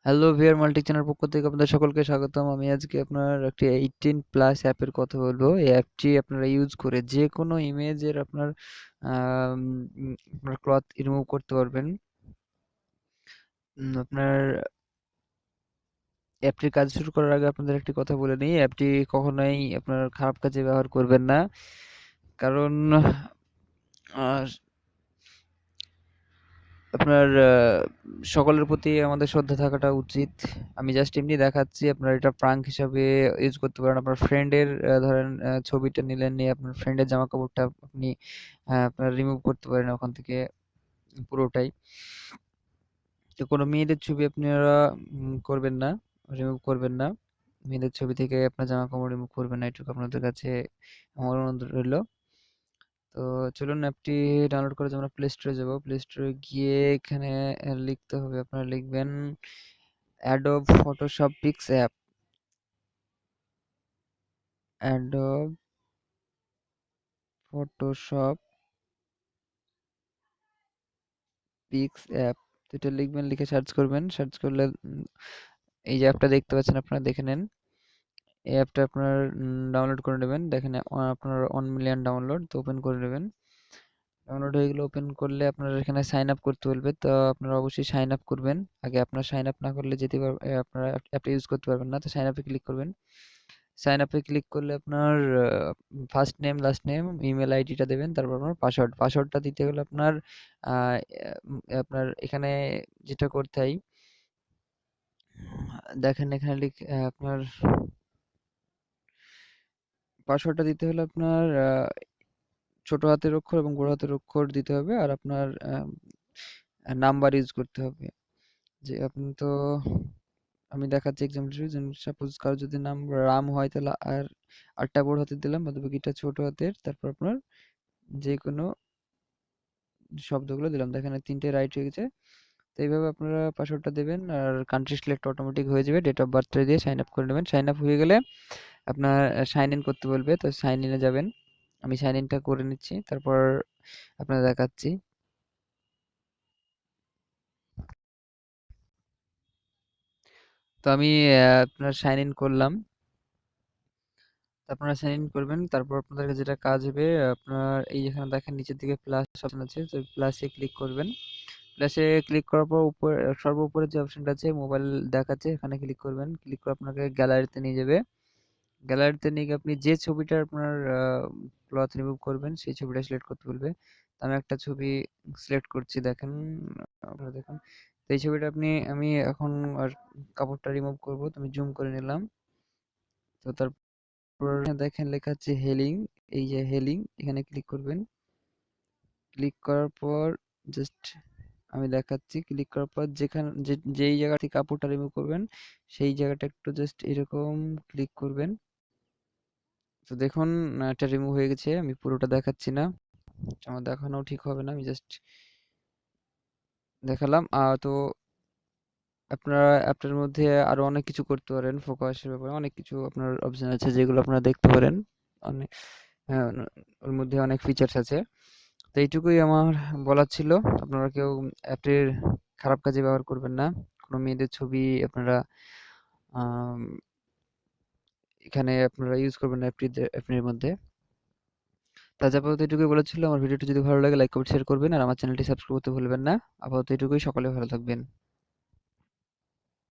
Hello VR multi channel পক্ষ থেকে আপনাদের সকলকে স্বাগতম। আমি আজকে আপনার একটি 18+ অ্যাপের কথা বলবো। এই অ্যাপটি আপনারা ইউজ করে যে কোনো ইমেজের আপনার ক্লথ রিমুভ করতে পারবেন। আপনার অ্যাপটির কাজ শুরু করার আগে আপনাদের একটি কথা বলে নিই, অ্যাপটি কখনোই আপনার খারাপ কাজে ব্যবহার করবেন না। কারণ আহ, আপনার সকলের প্রতি আমাদের শ্রদ্ধা থাকাটা উচিত। আমি জাস্ট এমনি দেখাচ্ছি, আপনার এটা প্রাঙ্ক হিসাবে ইউজ করতে পারেন। আপনার ফ্রেন্ডের ধরেন ছবিটা নিলেন, নিয়ে আপনার ফ্রেন্ডের জামা কাপড়টা আপনি আপনার রিমুভ করতে পারেন ওখান থেকে পুরোটাই। তো কোনো মেয়েদের ছবি আপনারা করবেন না, রিমুভ করবেন না। মেয়েদের ছবি থেকে আপনার জামা কাপড় রিমুভ করবেন না, এটুকু আপনাদের কাছে আমার অনুরোধ রইল। তো চলুন অ্যাপটি ডাউনলোড করার জন্য আমরা প্লে স্টোরে যাবো। প্লে স্টোরে গিয়ে এখানে লিখতে হবে, আপনারা লিখবেন Adobe Photoshop pix app. Adobe Photoshop pix app, এটা লিখবেন, লিখে সার্চ করবেন। সার্চ করলে এই যে অ্যাপটা দেখতে পাচ্ছেন, আপনারা দেখে নেন। এই অ্যাপটা আপনার ডাউনলোড করে নেবেন। দেখেন আপনার 1 মিলিয়ন ডাউনলোড, তো ওপেন করে নেবেন। ডাউনলোড হয়ে গেলে ওপেন করলে আপনার এখানে সাইন আপ করতে বলবে, তো আপনারা অবশ্যই সাইন আপ করবেন। আগে আপনার সাইন আপ না করলে আপনারা অ্যাপটা ইউজ করতে পারবেন না। তো সাইন আপে ক্লিক করবেন। সাইন আপে ক্লিক করলে আপনার first name, last name, email আইডিটা দেবেন। তারপর আপনার পাসওয়ার্ডটা দিতে গেলে আপনার এখানে যেটা করতে হয়, দেখেন এখানে আপনার পাসওয়ার্ডটা দিতে হলে আপনার ছোট হাতের অক্ষর এবং বড় হাতের অক্ষর দিতে হবে, আর আপনার নাম্বার ইউজ করতে হবে। যে আপনি তো আমি দেখাচ্ছি এক্সাম্পল, সাপোজ কারো যদি নাম রাম হয়, তাহলে আরটা বড় হাতের দিলাম, বাদ বাকিটা ছোট হাতের। তারপর আপনার যে কোনো শব্দগুলো দিলাম, দেখেন 3টে রাইট হয়ে গেছে। তো এইভাবে আপনারা পাসওয়ার্ডটা দেবেন, আর কান্ট্রি সিলেক্ট অটোমেটিক হয়ে যাবে। ডেট অফ বার্থটা দিয়ে সাইন আপ করে নেবেন। সাইন আপ হয়ে গেলে আপনার সাইন ইন করতে বলবে, তো সাইন ইনে যাবেন। আমি সাইন ইনটা করে নিচ্ছি, তারপর আপনার দেখাচ্ছি। তো আমি আপনার সাইন ইন করলাম। তো আপনারা সাইন ইন করবেন, তারপর আপনাদের যেটা কাজ হবে, আপনার এই যেখানে দেখেন নিচের দিকে প্লাস অপশন আছে, তো প্লাসে ক্লিক করবেন। প্লাসে ক্লিক করার পর সর্বোপরে যে অপশনটা আছে মোবাইল দেখাচ্ছে, এখানে ক্লিক করবেন। ক্লিক করে আপনাকে গ্যালারিতে নিয়ে যাবে। গ্যালারিতে নিয়ে গিয়ে আপনি যে ছবিটা আপনার ক্লথ রিমুভ করবেন সেই ছবিটা সিলেক্ট করতে বলবে। তো আমি একটা ছবি সিলেক্ট করছি, দেখেন আপনারা দেখুন। তো এই ছবিটা আমি এখন আর কাপড়টা রিমুভ করব, তো আমি জুম করে নিলাম। তো তারপর দেখেন লেখা আছে হেলিং, এই যে হেলিং, এখানে ক্লিক করবেন। ক্লিক করার পর জাস্ট আমি দেখাচ্ছি, ক্লিক করার পর যেই জায়গা থেকে কাপড়টা রিমুভ করবেন সেই জায়গাটা একটু জাস্ট এরকম ক্লিক করবেন। তো দেখুন এটা রিমুভ হয়ে গেছে। আমি পুরোটা দেখাচ্ছি না, আমার দেখানো ঠিক হবে না, আমি জাস্ট দেখালাম। তো আপনারা অ্যাপটার মধ্যে আরো অনেক কিছু করতে পারেন, ফোকাসের ব্যাপারে অনেক কিছু আপনার অপশন আছে যেগুলো আপনারা দেখতে পারেন। অনেক, হ্যাঁ, ওর মধ্যে অনেক ফিচার্স আছে। তো এইটুকুই আমার বলার ছিল। আপনারা কেউ অ্যাপটির খারাপ কাজে ব্যবহার করবেন না। কোনো মেয়েদের ছবি আপনারা আম, এখানে আপনারা ইউজ করবেন না অ্যাপটির মধ্যে। তা আপাতত এটুকুই বলেছিল। আমার ভিডিওটি যদি ভালো লাগে লাইক কমেন্ট শেয়ার করবেন, আর আমার চ্যানেলটি সাবস্ক্রাইব করতে ভুলবেন না। আপাতত এটুকুই, সকলে ভালো থাকবেন।